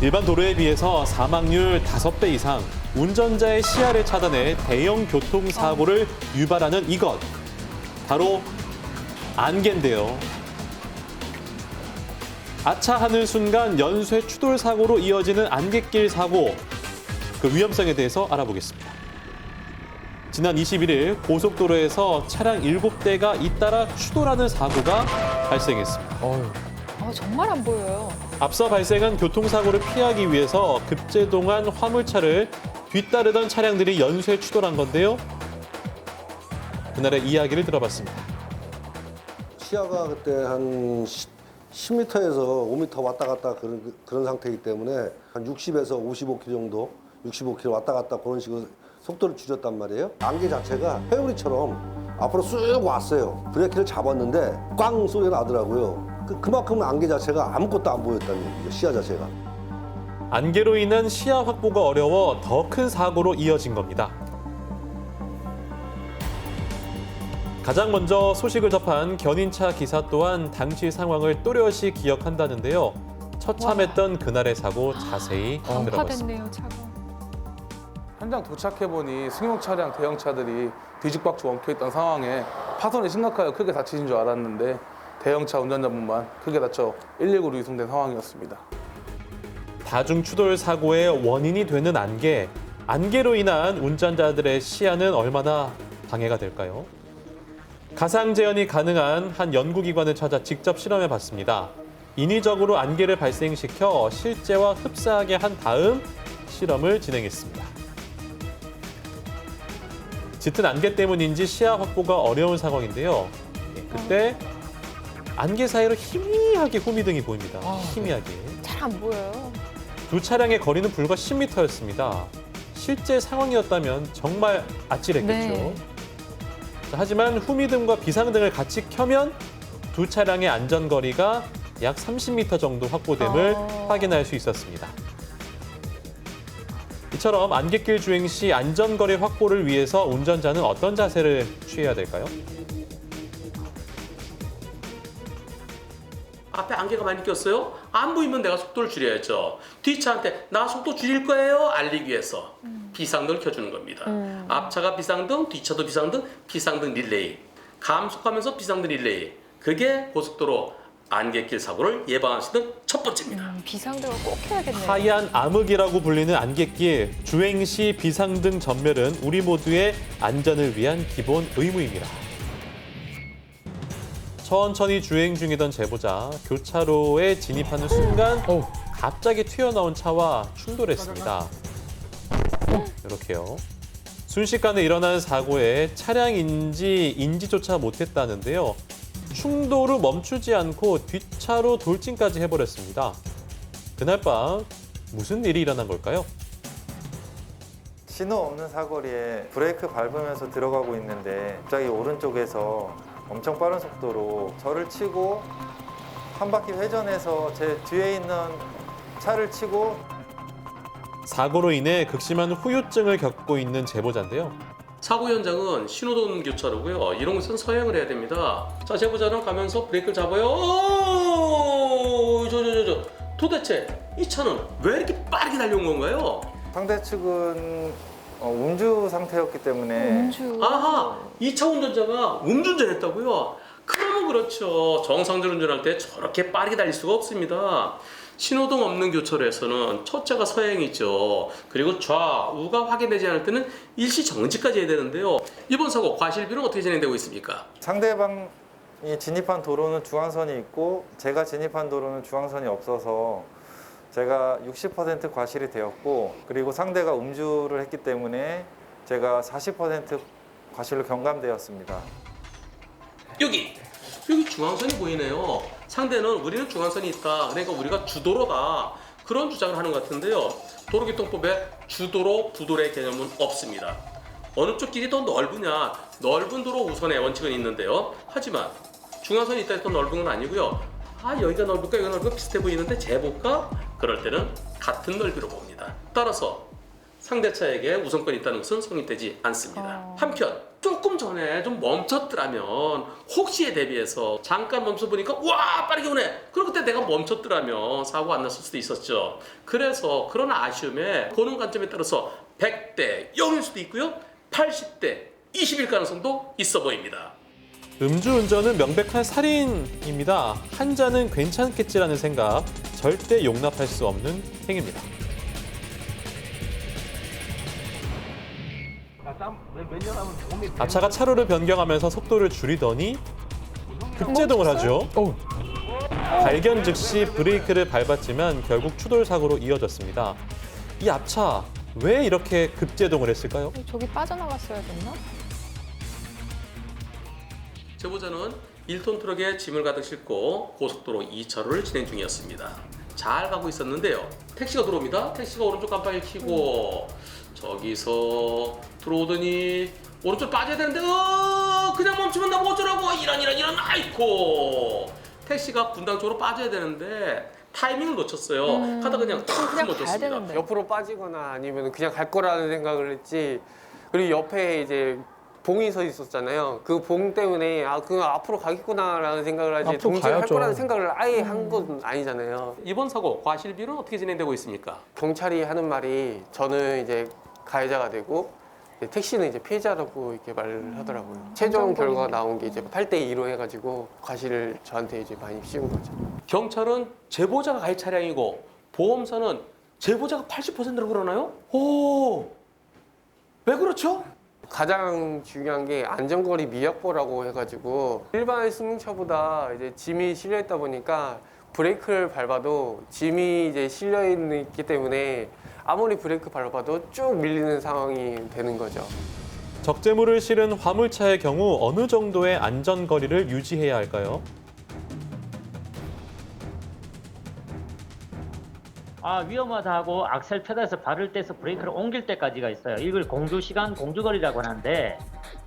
일반 도로에 비해서 사망률 5배 이상, 운전자의 시야를 차단해 대형 교통사고를 유발하는 이것. 바로 안개인데요. 아차하는 순간 연쇄 추돌 사고로 이어지는 안갯길 사고. 그 위험성에 대해서 알아보겠습니다. 지난 21일 고속도로에서 차량 7대가 잇따라 추돌하는 사고가 발생했습니다. 정말 안 보여요. 앞서 발생한 교통사고를 피하기 위해서 급제동한 화물차를 뒤따르던 차량들이 연쇄 추돌한 건데요. 그날의 이야기를 들어봤습니다. 시야가 그때 한 10m에서 5m 왔다 갔다 그런 상태이기 때문에 한 60에서 55km 정도, 65km 왔다 갔다 그런 식으로 속도를 줄였단 말이에요. 안개 자체가 회오리처럼 앞으로 쑥 왔어요. 브레이크를 잡았는데 꽝 소리가 나더라고요. 그만큼 안개 자체가 아무것도 안 보였다는 얘기죠, 시야 자체가. 안개로 인한 시야 확보가 어려워 더 큰 사고로 이어진 겁니다. 가장 먼저 소식을 접한 견인차 기사 또한 당시 상황을 또렷이 기억한다는데요. 처참했던 그날의 사고 자세히 들어봤습니다. 방파됐네요, 차가. 현장 도착해보니 승용 차량, 대형 차들이 뒤죽박죽 엉켜있던 상황에 파손이 심각하여 크게 다치신 줄 알았는데 대형차 운전자분만 크게 다쳐 119로 이송된 상황이었습니다. 다중 추돌 사고의 원인이 되는 안개. 안개로 인한 운전자들의 시야는 얼마나 방해가 될까요? 가상 재현이 가능한 한 연구기관을 찾아 직접 실험해 봤습니다. 인위적으로 안개를 발생시켜 실제와 흡사하게 한 다음 실험을 진행했습니다. 짙은 안개 때문인지 시야 확보가 어려운 상황인데요. 그때 안개 사이로 희미하게 후미등이 보입니다. 희미하게. 잘 안 보여요. 두 차량의 거리는 불과 10m였습니다. 실제 상황이었다면 정말 아찔했겠죠. 네. 자, 하지만 후미등과 비상등을 같이 켜면 두 차량의 안전거리가 약 30m 정도 확보됨을 확인할 수 있었습니다. 이처럼 안갯길 주행 시 안전거리 확보를 위해서 운전자는 어떤 자세를 취해야 될까요? 앞에 안개가 많이 꼈어요? 안 보이면 내가 속도를 줄여야죠. 뒷차한테 나 속도 줄일 거예요 알리기 위해서 비상등을 켜주는 겁니다. 앞차가 비상등, 뒤차도 비상등, 비상등 릴레이. 감속하면서 비상등 릴레이. 그게 고속도로 안갯길 사고를 예방할 수 있는 첫 번째입니다. 비상등을 꼭 켜야겠네요. 하얀 암흑이라고 불리는 안갯길, 주행 시 비상등 전멸은 우리 모두의 안전을 위한 기본 의무입니다. 천천히 주행 중이던 제보자, 교차로에 진입하는 순간 갑자기 튀어나온 차와 충돌했습니다. 이렇게요. 순식간에 일어난 사고에 차량 인지조차 못했다는데요. 충돌 후 멈추지 않고 뒷차로 돌진까지 해버렸습니다. 그날 밤 무슨 일이 일어난 걸까요? 신호 없는 사거리에 브레이크 밟으면서 들어가고 있는데 갑자기 오른쪽에서 엄청 빠른 속도로 저를 치고 한 바퀴 회전해서 제 뒤에 있는 차를 치고 사고로 인해 극심한 후유증을 겪고 있는 제보자인데요. 사고 현장은 신호등 교차로고요. 이런 곳은 서행을 해야 됩니다. 자, 제보자는 가면서 브레이크를 잡아요. 도대체 이 차는 왜 이렇게 빠르게 달려온 건가요? 상대 측은 음주 상태였기 때문에 음주. 아하, 이 차 운전자가 음주운전했다고요? 그러면 그렇죠. 정상적으로 운전할 때 저렇게 빠르게 달릴 수가 없습니다. 신호등 없는 교차로에서는 첫째가 서행이죠. 그리고 좌우가 확인되지 않을 때는 일시 정지까지 해야 되는데요. 이번 사고 과실비는 어떻게 진행되고 있습니까? 상대방이 진입한 도로는 중앙선이 있고 제가 진입한 도로는 중앙선이 없어서 제가 60% 과실이 되었고 그리고 상대가 음주를 했기 때문에 제가 40% 과실로 경감되었습니다. 여기 중앙선이 보이네요. 상대는 우리는 중앙선이 있다. 그러니까 우리가 주도로다. 그런 주장을 하는 것 같은데요. 도로교통법에 주도로, 부도로의 개념은 없습니다. 어느 쪽 길이 더 넓으냐, 넓은 도로 우선의 원칙은 있는데요. 하지만 중앙선이 있다 해서 넓은 건 아니고요. 여기가 넓을까, 여기가 넓을까 비슷해 보이는데 재볼까? 그럴 때는 같은 넓이로 봅니다. 따라서 상대차에게 우선권이 있다는 것은 성립되지 않습니다. 한편 조금 전에 좀 멈췄더라면 혹시에 대비해서 잠깐 멈춰보니까 와 빠르게 오네. 그럼 그때 내가 멈췄더라면 사고가 안 났을 수도 있었죠. 그래서 그런 아쉬움에 보는 관점에 따라서 100대 0일 수도 있고요. 80대 20일 가능성도 있어 보입니다. 음주운전은 명백한 살인입니다. 한 잔은 괜찮겠지라는 생각 절대 용납할 수 없는 행위입니다. 앞차가 차로를 변경하면서 속도를 줄이더니 급제동을 하죠. 발견 즉시 브레이크를 밟았지만 결국 추돌 사고로 이어졌습니다. 이 앞차 왜 이렇게 급제동을 했을까요? 저기 빠져나갔어야 됐나? 제보자는 1톤 트럭에 짐을 가득 싣고 고속도로 2차로를 진행 중이었습니다. 잘 가고 있었는데요. 택시가 들어옵니다. 택시가 오른쪽 깜빡이를 켜고 저기서 들어오더니 오른쪽 빠져야 되는데 그냥 멈추면 나보고 어쩌라고 이런 아이코 택시가 분당 쪽으로 빠져야 되는데 타이밍을 놓쳤어요. 하다 그냥 탁 가야 놓쳤습니다. 되는데. 옆으로 빠지거나 아니면 그냥 갈 거라는 생각을 했지. 그리고 옆에 이제 봉이 서 있었잖아요. 그 봉 때문에 그거 앞으로 가겠구나라는 생각을 하지 앞으로 동시에 할 가야죠. 거라는 생각을 아예 한 건 아니잖아요. 이번 사고 과실비는 어떻게 진행되고 있습니까? 경찰이 하는 말이 저는 이제 가해자가 되고 이제 택시는 이제 피해자라고 이렇게 말을 하더라고요. 최종 결과가 나온 게 이제 8대 2로 해가지고 과실을 저한테 이제 많이 씌운 거죠. 경찰은 제보자가 가해 차량이고 보험사는 제보자가 80%라고 그러나요? 오, 왜 그렇죠? 가장 중요한 게 안전거리 미확보라고 해가지고 일반 승용차보다 이제 짐이 실려 있다 보니까 브레이크를 밟아도 짐이 이제 실려 있기 때문에 아무리 브레이크 밟아도 쭉 밀리는 상황이 되는 거죠. 적재물을 실은 화물차의 경우 어느 정도의 안전거리를 유지해야 할까요? 위험하다고 악셀 페달에서 발을 떼서 브레이크를 옮길 때까지가 있어요. 이걸 공주시간, 공주거리라고 하는데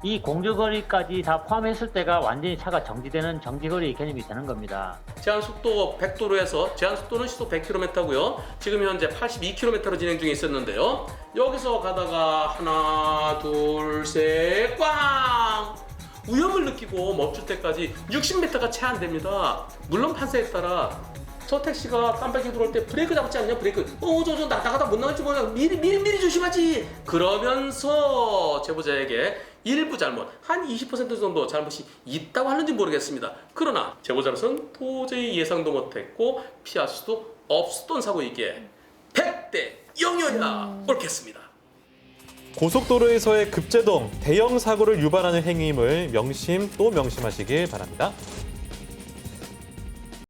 이 공주거리까지 다 포함했을 때가 완전히 차가 정지되는 정지거리 개념이 되는 겁니다. 제한속도 100도로에서 제한속도는 시속 100km고요. 지금 현재 82km로 진행 중에 있었는데요. 여기서 가다가 하나, 둘, 셋, 꽝! 위험을 느끼고 멈출 때까지 60m가 채 안 됩니다. 물론 판사에 따라 저 택시가 깜빡이 들어올 때 브레이크 잡지 않냐 브레이크 저 나가다 못 나갈지 몰라 미리 조심하지 그러면서 제보자에게 일부 잘못 한 20% 정도 잘못이 있다고 하는지 모르겠습니다. 그러나 제보자로서는 도저히 예상도 못했고 피할 수도 없었던 사고이기에 100대 0이어야 옳겠습니다. 고속도로에서의 급제동, 대형 사고를 유발하는 행위임을 명심 또 명심하시길 바랍니다.